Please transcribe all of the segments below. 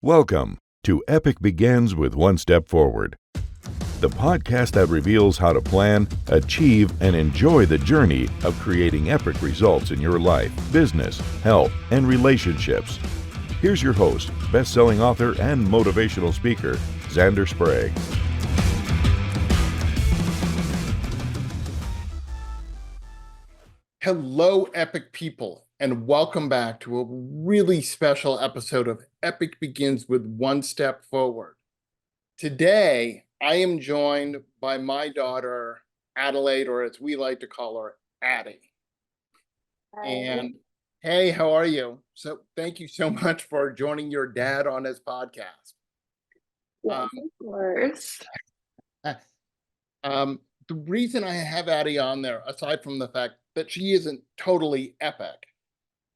Welcome to Epic Begins with One Step Forward, the podcast that reveals how to plan, achieve, and enjoy the journey of creating epic results in your life, business, health, and relationships. Here's your host, best-selling author and motivational speaker, Addy Sprague. Hello, epic people, and welcome back to a really special episode of Epic Begins with One Step Forward. Today, I am joined by my daughter, Adelaide, or as we like to call her, Addy. Hi. And hey, how are you? So thank you so much for joining your dad on his podcast. Yes, of course. The reason I have Addy on there, aside from the fact that she isn't totally epic,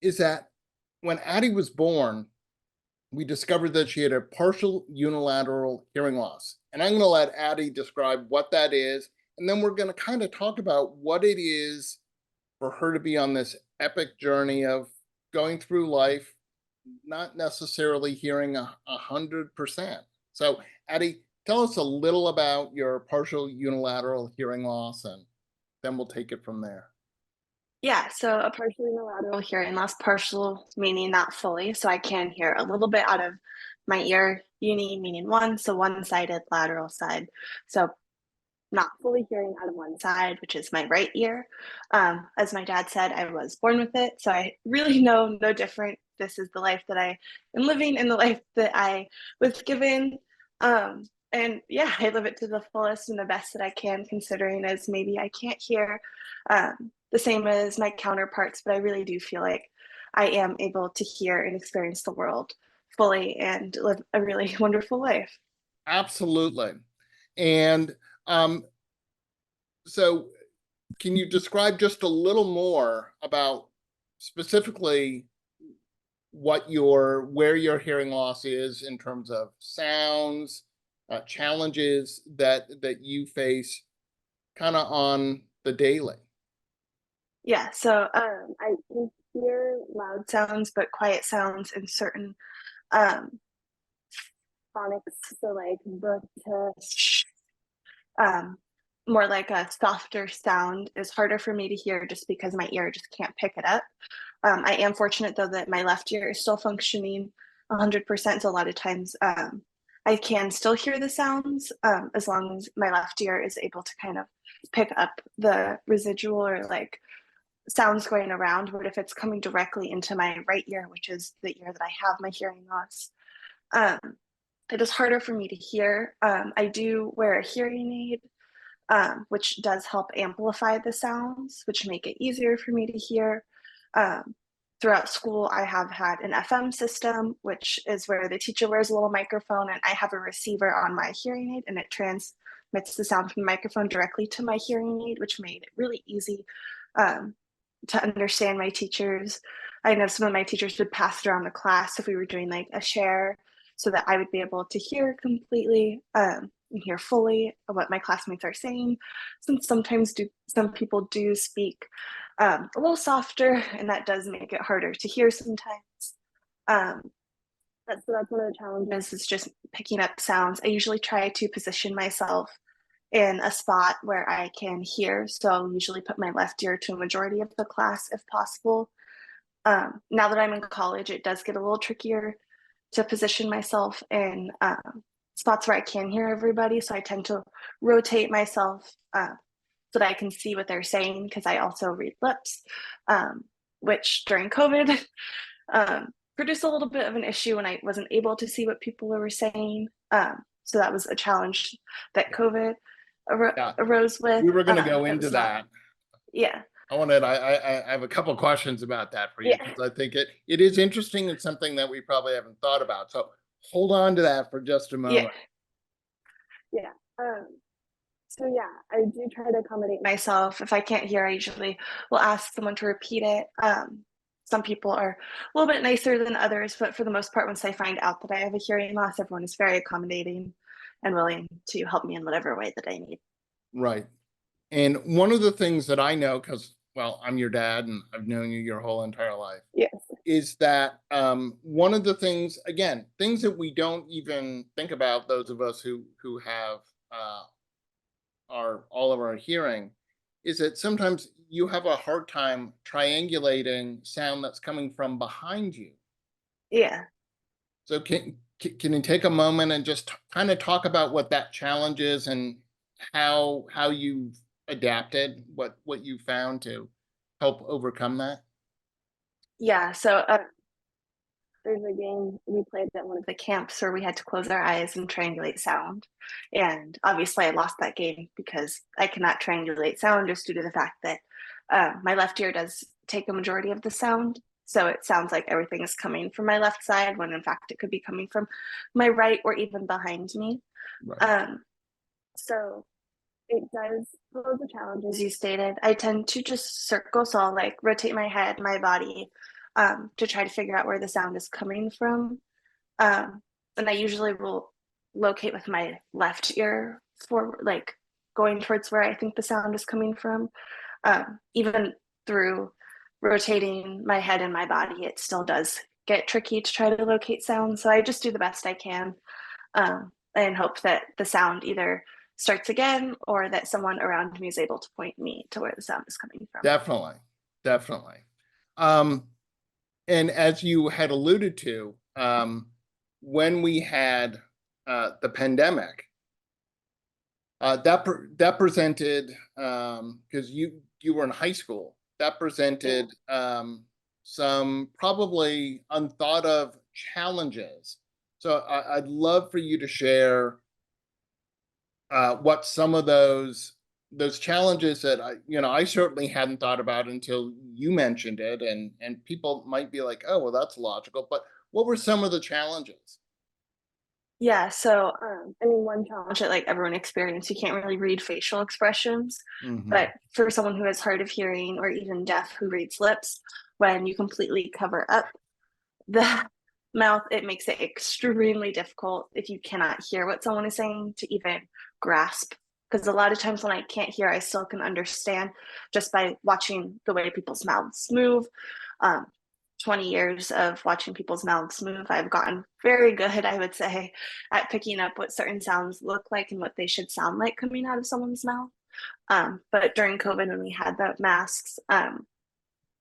is that when Addy was born, we discovered that she had a partial unilateral hearing loss. And I'm going to let Addy describe what that is, and then we're going to kind of talk about what it is for her to be on this epic journey of going through life, not necessarily hearing 100%. So, Addy, tell us a little about your partial unilateral hearing loss, and then we'll take it from there. Yeah, so a partial unilateral hearing loss, partial meaning not fully. So I can hear a little bit out of my ear, uni meaning one, so one-sided, lateral side. So not fully hearing out of one side, which is my right ear. As my dad said, I was born with it, so I really know no different. This is the life that I am living and the life that I was given. And yeah, I live it to the fullest and the best that I can, considering as maybe I can't hear the same as my counterparts, but I really do feel like I am able to hear and experience the world fully and live a really wonderful life. Absolutely. And so can you describe just a little more about specifically where your hearing loss is in terms of sounds, challenges that you face kind of on the daily? Yeah, so I can hear loud sounds, but quiet sounds in certain um, phonics. So like the sh, more like a softer sound is harder for me to hear just because my ear just can't pick it up. I am fortunate though that my left ear is still functioning 100%. So a lot of times I can still hear the sounds as long as my left ear is able to kind of pick up the residual or like sounds going around. But if it's coming directly into my right ear, which is the ear that I have my hearing loss, it is harder for me to hear. I do wear a hearing aid, which does help amplify the sounds, which make it easier for me to hear. Throughout school, I have had an FM system, which is where the teacher wears a little microphone and I have a receiver on my hearing aid and it transmits the sound from the microphone directly to my hearing aid, which made it really easy to understand my teachers. I know some of my teachers would pass it around the class if we were doing like a share so that I would be able to hear completely and hear fully what my classmates are saying, since sometimes some people do speak a little softer, and that does make it harder to hear sometimes. That's one of the challenges, is just picking up sounds. I usually try to position myself in a spot where I can hear, so I'll usually put my left ear to a majority of the class if possible. Now that I'm in college, it does get a little trickier to position myself in spots where I can hear everybody, so I tend to rotate myself so that I can see what they're saying, because I also read lips, which during COVID produced a little bit of an issue when I wasn't able to see what people were saying. So that was a challenge that COVID arose with. We were going to go into that. Yeah. I have a couple questions about that for you, because I think it is interesting and something that we probably haven't thought about. So hold on to that for just a moment. Yeah. So yeah, I do try to accommodate myself. If I can't hear, I usually will ask someone to repeat it. Some people are a little bit nicer than others, but for the most part, once I find out that I have a hearing loss, everyone is very accommodating and willing to help me in whatever way that I need. Right. And one of the things that I know, because well, I'm your dad and I've known you your whole entire life, Yes. is that one of the things, again, things that we don't even think about, those of us who have all of our hearing, is that sometimes you have a hard time triangulating sound that's coming from behind you. Yeah. So can you take a moment and just kind of talk about what that challenge is and how you've adapted, what you found to help overcome that? Yeah. So there's a game we played at one of the camps where we had to close our eyes and triangulate sound. And obviously, I lost that game because I cannot triangulate sound just due to the fact that my left ear does take a majority of the sound. So it sounds like everything is coming from my left side when in fact it could be coming from my right or even behind me. Right. So it does pose the challenges you stated. I tend to just circle, so I'll like rotate my head, my body, to try to figure out where the sound is coming from. And I usually will locate with my left ear for like going towards where I think the sound is coming from. Even through rotating my head and my body, it still does get tricky to try to locate sound. So I just do the best I can, and hope that the sound either starts again or that someone around me is able to point me to where the sound is coming from. Definitely, definitely. And as you had alluded to, when we had the pandemic, that presented, because you were in high school, that presented some probably unthought of challenges. So I'd love for you to share what some of those challenges that I certainly hadn't thought about until you mentioned it, and people might be like, oh, well, that's logical, but what were some of the challenges? Yeah, so I mean, one challenge that like everyone experienced, you can't really read facial expressions, Hmm. but for someone who has hard of hearing or even deaf who reads lips, when you completely cover up the mouth, it makes it extremely difficult if you cannot hear what someone is saying to even grasp. Because a lot of times when I can't hear, I still can understand just by watching the way people's mouths move. Um, 20 years of watching people's mouths move, I've gotten very good, I would say, at picking up what certain sounds look like and what they should sound like coming out of someone's mouth. But during COVID, when we had the masks,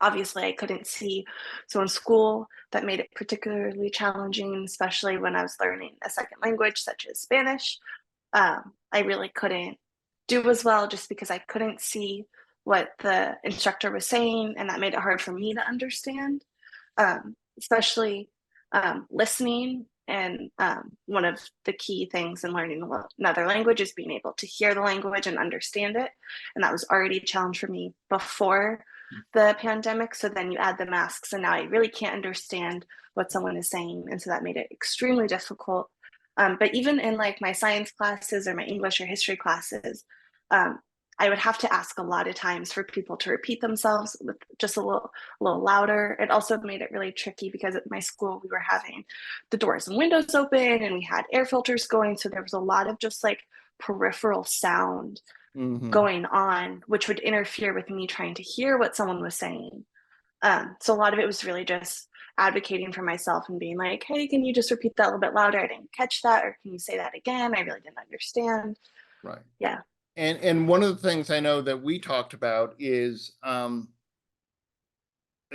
obviously I couldn't see. So in school, that made it particularly challenging, especially when I was learning a second language such as Spanish. I really couldn't do as well just because I couldn't see what the instructor was saying, and that made it hard for me to understand, especially listening. And one of the key things in learning another language is being able to hear the language and understand it. And that was already a challenge for me before the pandemic. So then you add the masks, and now I really can't understand what someone is saying. And so that made it extremely difficult. But even in like my science classes or my English or history classes, I would have to ask a lot of times for people to repeat themselves with just a little louder. It also made it really tricky because at my school we were having the doors and windows open and we had air filters going. So there was a lot of just like peripheral sound Hmm. going on, which would interfere with me trying to hear what someone was saying. So a lot of it was really just advocating for myself and being like, hey, can you just repeat that a little bit louder? I didn't catch that. Or can you say that again? I really didn't understand. Right. Yeah. And one of the things I know that we talked about is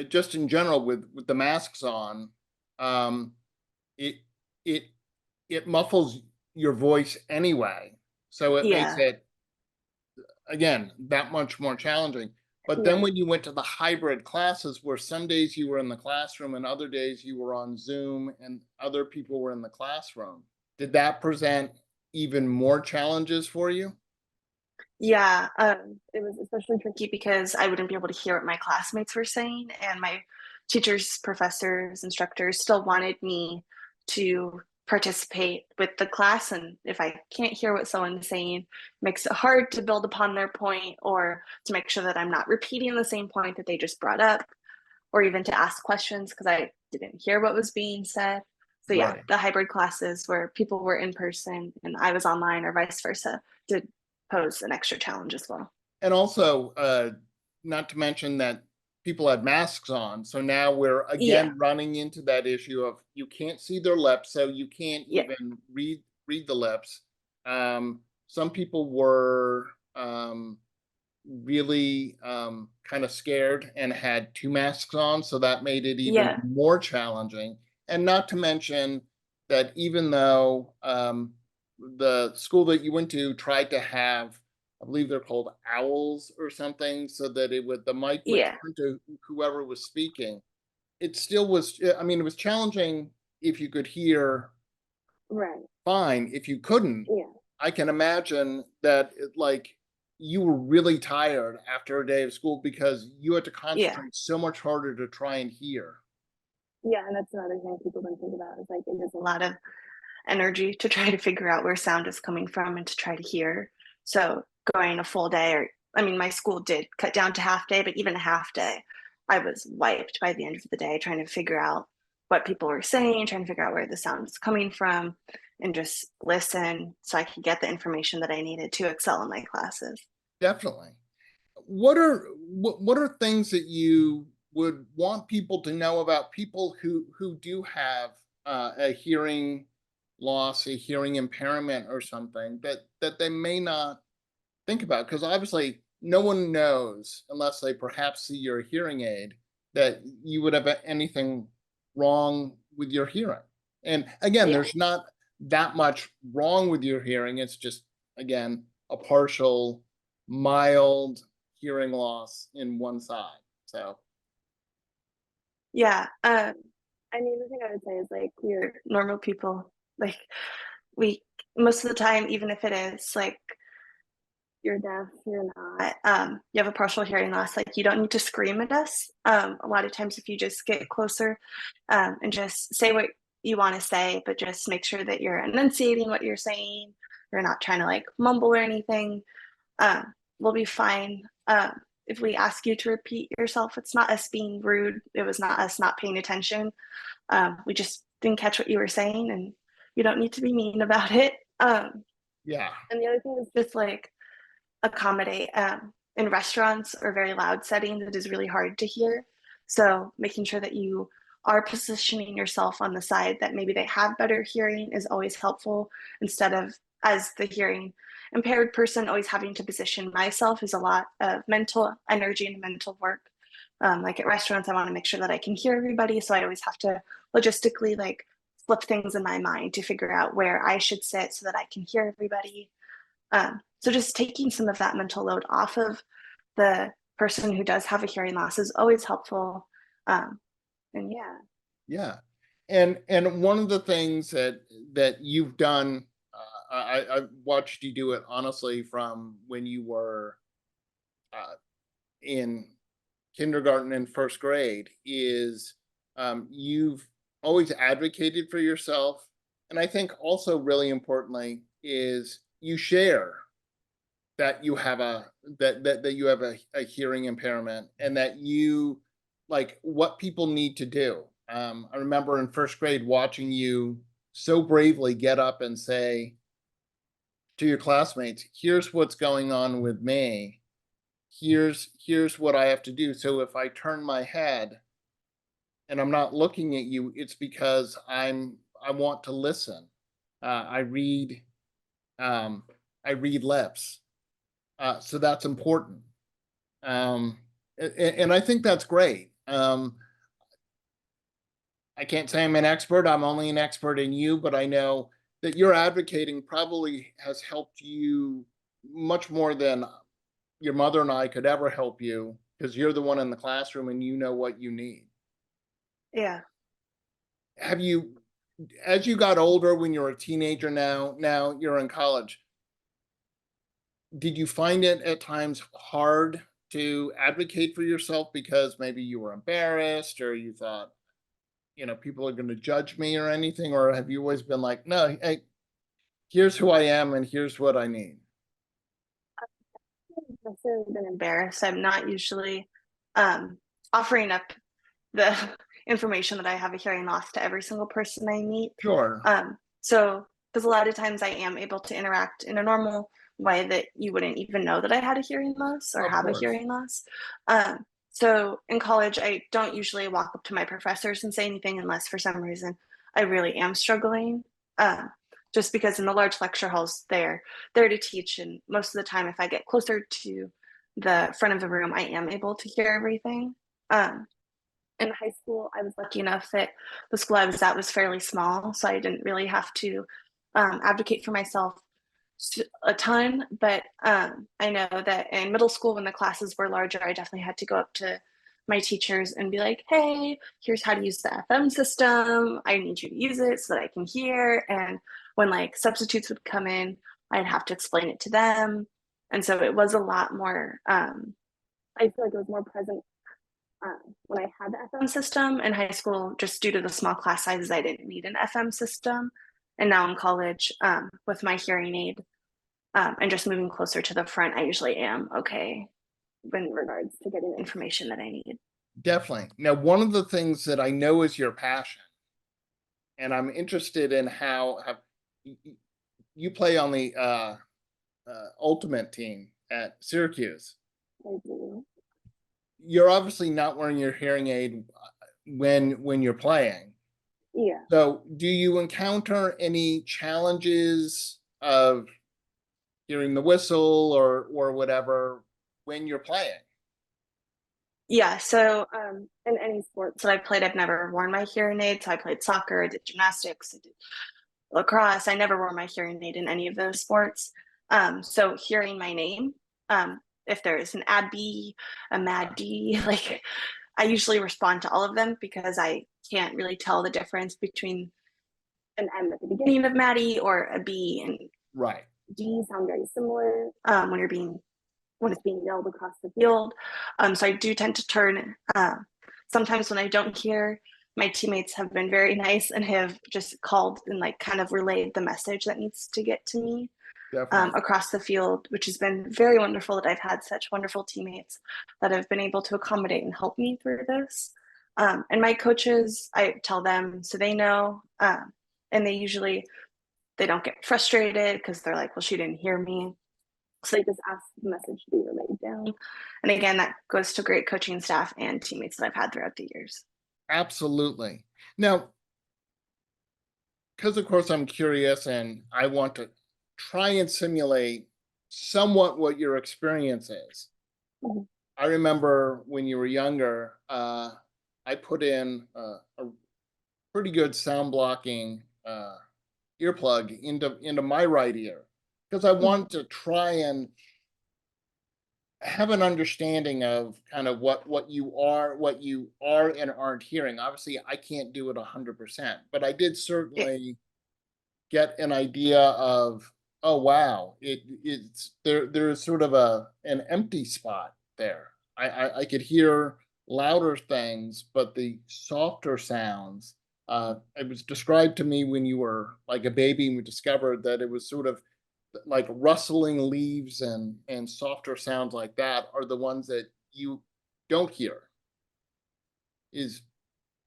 just in general with the masks on, um, it it it muffles your voice anyway, so it makes Yeah. it, again, that much more challenging. But then Yeah. when you went to the hybrid classes where some days you were in the classroom and other days you were on Zoom and other people were in the classroom, did that present even more challenges for you? Yeah. It was especially tricky because I wouldn't be able to hear what my classmates were saying. And my teachers, professors, instructors still wanted me to participate with the class. And if I can't hear what someone's saying, it makes it hard to build upon their point or to make sure that I'm not repeating the same point that they just brought up, or even to ask questions because I didn't hear what was being said. So yeah, Right. the hybrid classes where people were in person and I was online or vice versa did pose an extra challenge as well. And also, not to mention that people had masks on. So now we're Yeah. again running into that issue of you can't see their lips, so you can't Yeah. even read the lips. Some people were really kind of scared and had two masks on, so that made it even Yeah. more challenging. And not to mention that even though the school that you went to tried to have, I believe they're called owls or something, so that it would the mic would Yeah. turn to whoever was speaking. It still was. I mean, it was challenging if you could hear Right. fine. If you couldn't, Yeah. I can imagine that like you were really tired after a day of school because you had to Yeah. concentrate so much harder to try and hear. Yeah. And that's another thing people don't think about is like it is a lot of energy to try to figure out where sound is coming from and to try to hear. So going a full day, or I mean, my school did cut down to half day, but even a half day, I was wiped by the end of the day trying to figure out what people were saying, trying to figure out where the sound is coming from, and just listen so I could get the information that I needed to excel in my classes. Definitely. What are things that you would want people to know about people who do have a hearing loss, a hearing impairment, or something that they may not think about? Because obviously, no one knows unless they perhaps see your hearing aid that you would have anything wrong with your hearing. And again, Yeah. there's not that much wrong with your hearing. It's just again a partial, mild hearing loss in one side. So Yeah. I mean, the thing I would say is like we're normal people. Like we most of the time, even if it is like you're deaf, you're not, you have a partial hearing loss, like you don't need to scream at us. A lot of times if you just get closer and just say what you want to say, but just make sure that you're enunciating what you're saying, you're not trying to like mumble or anything, um, we'll be fine. If we ask you to repeat yourself, it's not us being rude, it was not us not paying attention. We just didn't catch what you were saying, and you don't need to be mean about it. yeah, And the other thing is just like accommodate in restaurants or very loud settings, it is really hard to hear. So making sure that you are positioning yourself on the side that maybe they have better hearing is always helpful, instead of as the hearing impaired person always having to position myself is a lot of mental energy and mental work. Like at restaurants, I want to make sure that I can hear everybody, so I always have to logistically like flip things in my mind to figure out where I should sit so that I can hear everybody. So just taking some of that mental load off of the person who does have a hearing loss is always helpful. And yeah. yeah. And one of the things that you've done, I watched you do it honestly from when you were in kindergarten and first grade, is you've always advocated for yourself. And I think also really importantly is you share that you have that you have a hearing impairment, and that you like what people need to do. I remember in first grade watching you so bravely get up and say to your classmates, here's what's going on with me, here's what I have to do. So if I turn my head and I'm not looking at you, it's because I want to listen. I read um, I read lips, so that's important. And I think that's great. I can't say I'm an expert. I'm only an expert in you, but I know that your advocating probably has helped you much more than your mother and I could ever help you, because you're the one in the classroom and you know what you need. Yeah. Have you, as you got older, when you're a teenager, now you're in college, did you find it at times hard to advocate for yourself because maybe you were embarrassed, or you thought, people are going to judge me or anything? Or have you always been like, no, hey, here's who I am and here's what I need? I've necessarily been embarrassed. I'm not usually um, offering up the information that I have a hearing loss to every single person I meet. Sure. So, because a lot of times I am able to interact in a normal way that you wouldn't even know that I had a hearing loss or Of have a course. hearing loss. So in college, I don't usually walk up to my professors and say anything unless for some reason I really am struggling. Just because in the large lecture halls, they're there to teach. And most of the time, if I get closer to the front of the room, I am able to hear everything. In high school, I was lucky enough that the school I was at was fairly small, so I didn't really have to advocate for myself a ton. But I know that in middle school, when the classes were larger, I definitely had to go up to my teachers and be like, hey, here's how to use the FM system. I need you to use it so that I can hear. And when like substitutes would come in, I'd have to explain it to them. And so it was a lot more, I feel like it was more present when I had the FM system. In high school, just due to the small class sizes, I didn't need an FM system. And now in college, with my hearing aid and just moving closer to the front, I usually am okay in regards to getting the information that I need. Definitely. Now, one of the things that I know is your passion, and I'm interested in how you play on the ultimate team at Syracuse. I do. You're obviously not wearing your hearing aid when you're playing. Yeah. So do you encounter any challenges of hearing the whistle or whatever when you're playing? Yeah. So in any sports that I played, I've never worn my hearing aid. So I played soccer, I did gymnastics, I did lacrosse. I never wore my hearing aid in any of those sports. So hearing my name, if there is an Addy, a Maddie, like I usually respond to all of them because I can't really tell the difference between an M at the beginning of Maddie or a B, and Right. D sound very similar when it's being yelled across the field. So I do tend to turn. Sometimes when I don't hear, my teammates have been very nice and have just called and like kind of relayed the message that needs to get to me across the field, which has been very wonderful that I've had such wonderful teammates that have been able to accommodate and help me through this. And my coaches, I tell them so they know, and they don't get frustrated because they're like, well, she didn't hear me. So they just ask the message to be relayed down. And again, that goes to great coaching staff and teammates that I've had throughout the years. Absolutely. Now, because of course I'm curious and I want to try and simulate somewhat what your experience is. Mm-hmm. I remember when you were younger, I put in a pretty good sound blocking earplug into my right ear because I wanted to try and have an understanding of kind of what you are and aren't hearing. Obviously, I can't do it 100%, but I did certainly get an idea of, oh wow, it's there's sort of an empty spot there. I could hear louder things, but the softer sounds. It was described to me when you were like a baby and we discovered that it was sort of like rustling leaves and softer sounds like that are the ones that you don't hear.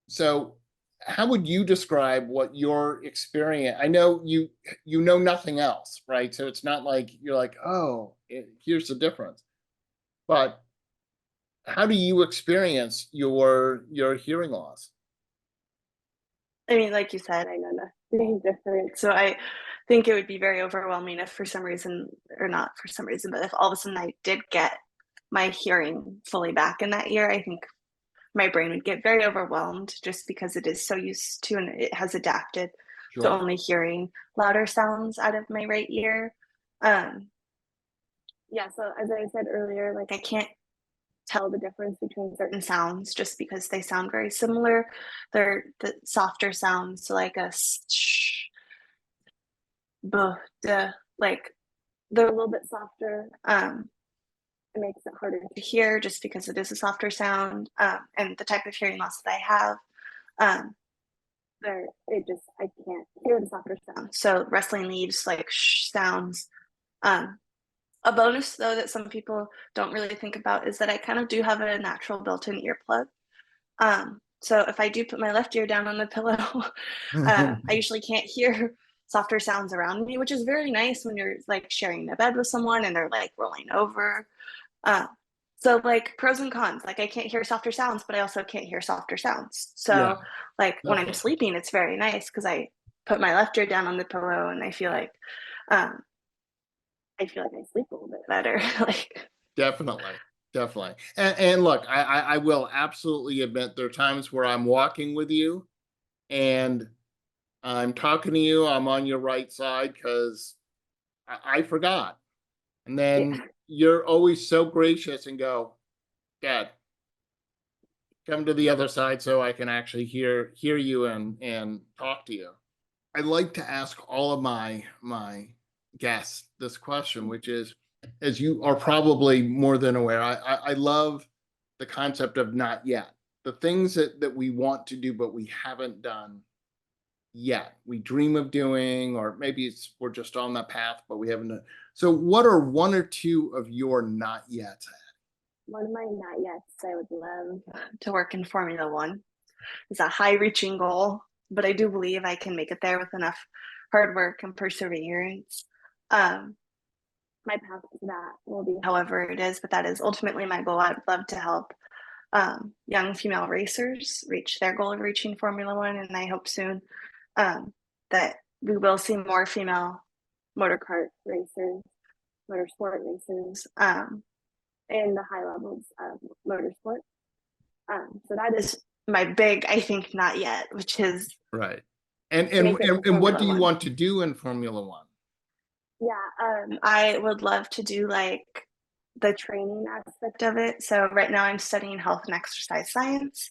So how would you describe what your experience? I know you know nothing else, right? So it's not like you're like, oh, here's the difference. But how do you experience your hearing loss? I mean, like you said, I know nothing different. So I think it would be very overwhelming if for some reason, or not for some reason, but if all of a sudden I did get my hearing fully back in that year, I think my brain would get very overwhelmed just because it is so used to and it has adapted to only hearing louder sounds out of my right ear. Yeah, so as I said earlier, like I can't tell the difference between certain sounds just because they sound very similar. They're the softer sounds, so like a sh, buh, duh, like they're a little bit softer. It makes it harder to hear just because it is a softer sound. And the type of hearing loss that I have, I can't hear the softer sound. So rustling leaves, like sh sounds. A bonus though that some people don't really think about is that I kind of do have a natural built-in earplug. So if I do put my left ear down on the pillow, I usually can't hear softer sounds around me, which is very nice when you're like sharing a bed with someone and they're like rolling over. Uh, so like pros and cons, like I can't hear softer sounds, but I also can't hear softer sounds. Yeah, So like when I'm definitely. sleeping, it's very nice because I put my left ear down on the pillow and um, I feel like I sleep a little bit better. Like, Definitely, definitely. And look, I will absolutely admit there are times where I'm walking with you and I'm talking to you, I'm on your right side because I forgot. And then yeah, you're always so gracious and go, Dad, come to the other side so I can actually hear you and talk to you. I like to ask all of my guests this question, which is, as you are probably more than aware, I love the concept of not yet. The things that we want to do but we haven't done yet. We dream of doing, or maybe it's we're just on that path, but we haven't done. So, what are one or two of your not yet? one of my not yets I would love to work in Formula One. It's a high reaching goal, but I do believe I can make it there with enough hard work and perseverance. Um, my path to that will be however it is, but that is ultimately my goal. I'd love to help young female racers reach their goal of reaching Formula One, and I hope soon that we will see more female motor kart racers, motorsport racers, in the high levels of motorsport. So that is my big, I think, not yet, which is Right. And to and make it to and what Formula do you One. want to do in Formula One? Yeah, I would love to do like the training aspect of it. So right now I'm studying health and exercise science,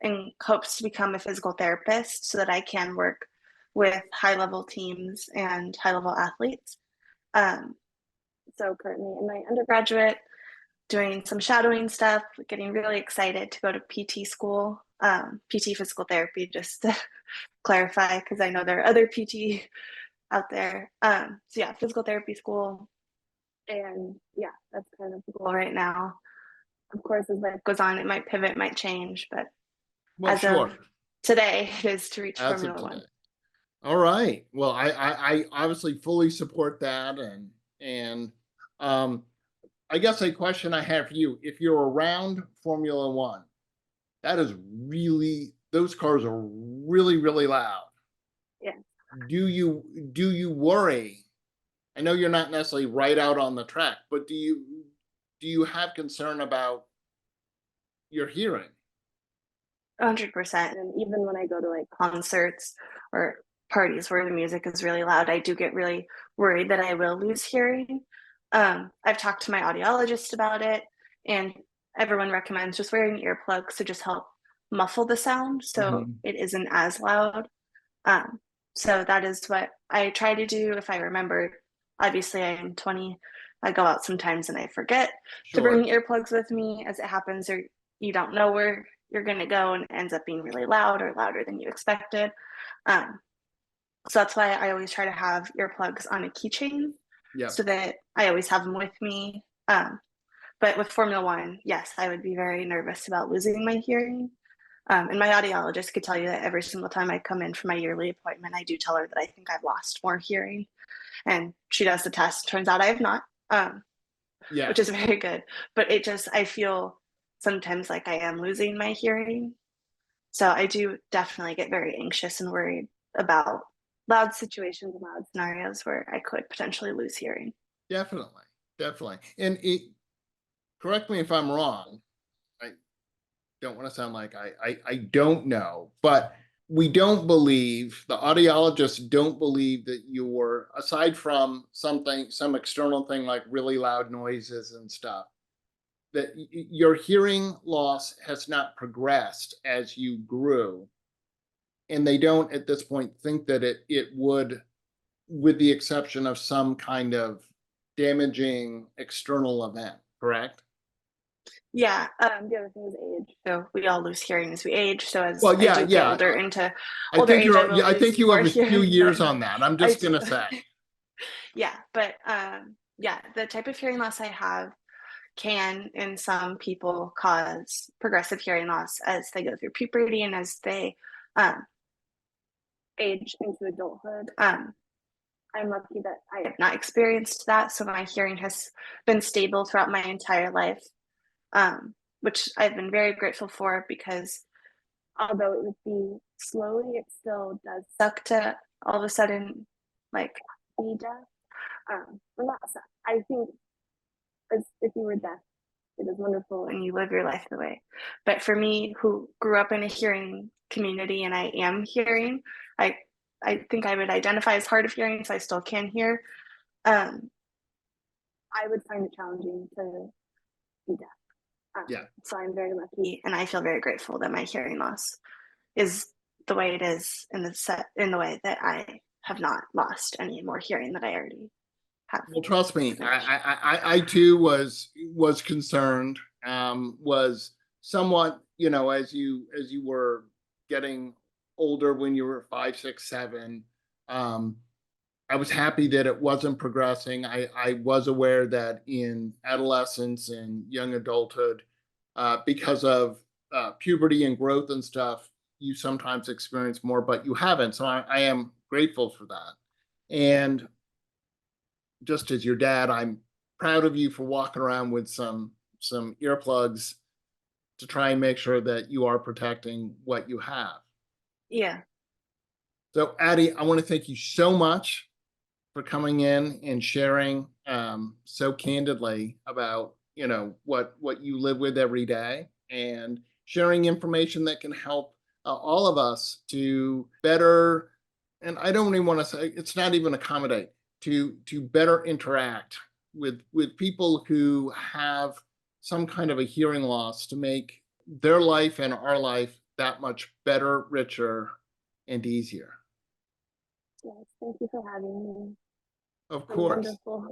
in hopes to become a physical therapist so that I can work with high level teams and high level athletes. Um, so currently in my undergraduate, doing some shadowing stuff, getting really excited to go to PT school, PT physical therapy, just to clarify, because I know there are other PT out there. So yeah, physical therapy school. And yeah, that's kind of the goal right now. Of course, as life goes on, it might pivot, might change, but Well, as sure. of today, it is to reach As of Formula today. One. All right. Well, I obviously fully support that, and um, I guess a question I have for you: if you're around Formula One, that is really those cars are really loud. Yeah. Do you worry? I know you're not necessarily right out on the track, but do you have concern about your hearing? 100%. And even when I go to like concerts or parties where the music is really loud, I do get really worried that I will lose hearing. I've talked to my audiologist about it, and everyone recommends just wearing earplugs to just help muffle the sound so Mhm. it isn't as loud. Um, so that is what I try to do if I remember. Obviously, I am 20. I go out sometimes and I forget to Sure. bring earplugs with me as it happens, or you don't know where you're going to go and it ends up being really loud or louder than you expected. Um, so that's why I always try to have earplugs on a keychain Yep. so that I always have them with me. But with Formula One, yes, I would be very nervous about losing my hearing. And my audiologist could tell you that every single time I come in for my yearly appointment, I do tell her that I think I've lost more hearing. And she does the test. Turns out I have not, which is Yes. very good. But I feel sometimes like I am losing my hearing. So I do definitely get very anxious and worried about loud situations and loud scenarios where I could potentially lose hearing. Definitely. Definitely. And correct me if I'm wrong. I don't want to sound like I don't know, but we don't believe the audiologists don't believe that you're aside from some external thing like really loud noises and stuff that your hearing loss has not progressed as you grew, and they don't at this point think that it would, with the exception of some kind of damaging external event, correct? Yeah, the other thing is age. So we all lose hearing as we age. So as Well, I yeah, do get yeah. older into I older think age, I you're. will Yeah, I lose think you more have a few hearing. But years on that. I'm I just do. gonna say. Yeah, but yeah, the type of hearing loss I have can, in some people, cause progressive hearing loss as they go through puberty and as they um, age into adulthood. I'm lucky that I have not experienced that, so my hearing has been stable throughout my entire life, which I've been very grateful for because although it would be slowly, it still does suck to all of a sudden like be deaf. Well, not suck. I think as if you were deaf, it is wonderful and you live your life the way. But for me, who grew up in a hearing community and I am hearing, I think I would identify as hard of hearing, so I still can hear. Um, I would find it challenging to be deaf. Yeah. So I'm very lucky, and I feel very grateful that my hearing loss is the way it is in the way that I have not lost any more hearing that I already have. Well, trust me, I too was concerned, was somewhat, as you were getting older when you were 5, 6, 7. I was happy that it wasn't progressing. I was aware that in adolescence and young adulthood, because of puberty and growth and stuff, you sometimes experience more, but you haven't. So I am grateful for that. And just as your dad, I'm proud of you for walking around with some earplugs to try and make sure that you are protecting what you have. Yeah. So Addy, I want to thank you so much for coming in and sharing so candidly about what you live with every day, and sharing information that can help all of us to better, and I don't even want to say it's not even accommodate, to better interact with people who have some kind of a hearing loss, to make their life and our life that much better, richer, and easier. Yes, thank you for having me. Of course. Wonderful.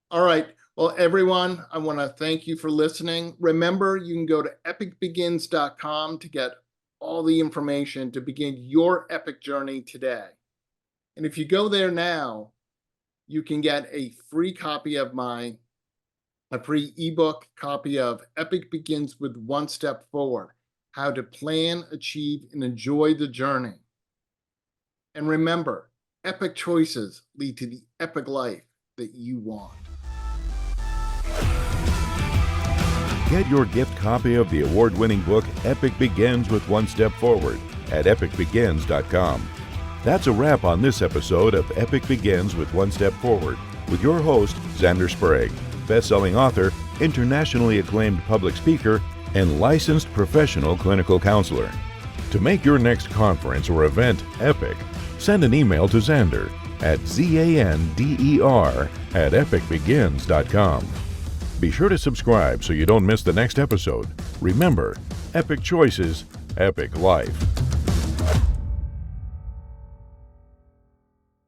All right. Well, everyone, I want to thank you for listening. Remember, you can go to epicbegins.com to get all the information to begin your epic journey today. And if you go there now, you can get a free copy of a free ebook copy of Epic Begins with One Step Forward: How to Plan, Achieve, and Enjoy the Journey. And remember, epic choices lead to the epic life that you want. Get your gift copy of the award-winning book Epic Begins with One Step Forward at epicbegins.com. That's a wrap on this episode of Epic Begins with One Step Forward with your host, Addy Sprague, best-selling author, internationally acclaimed public speaker, and licensed professional clinical counselor. To make your next conference or event epic, send an email to Zander at zander@epicbegins.com. Be sure to subscribe so you don't miss the next episode. Remember, epic choices, epic life.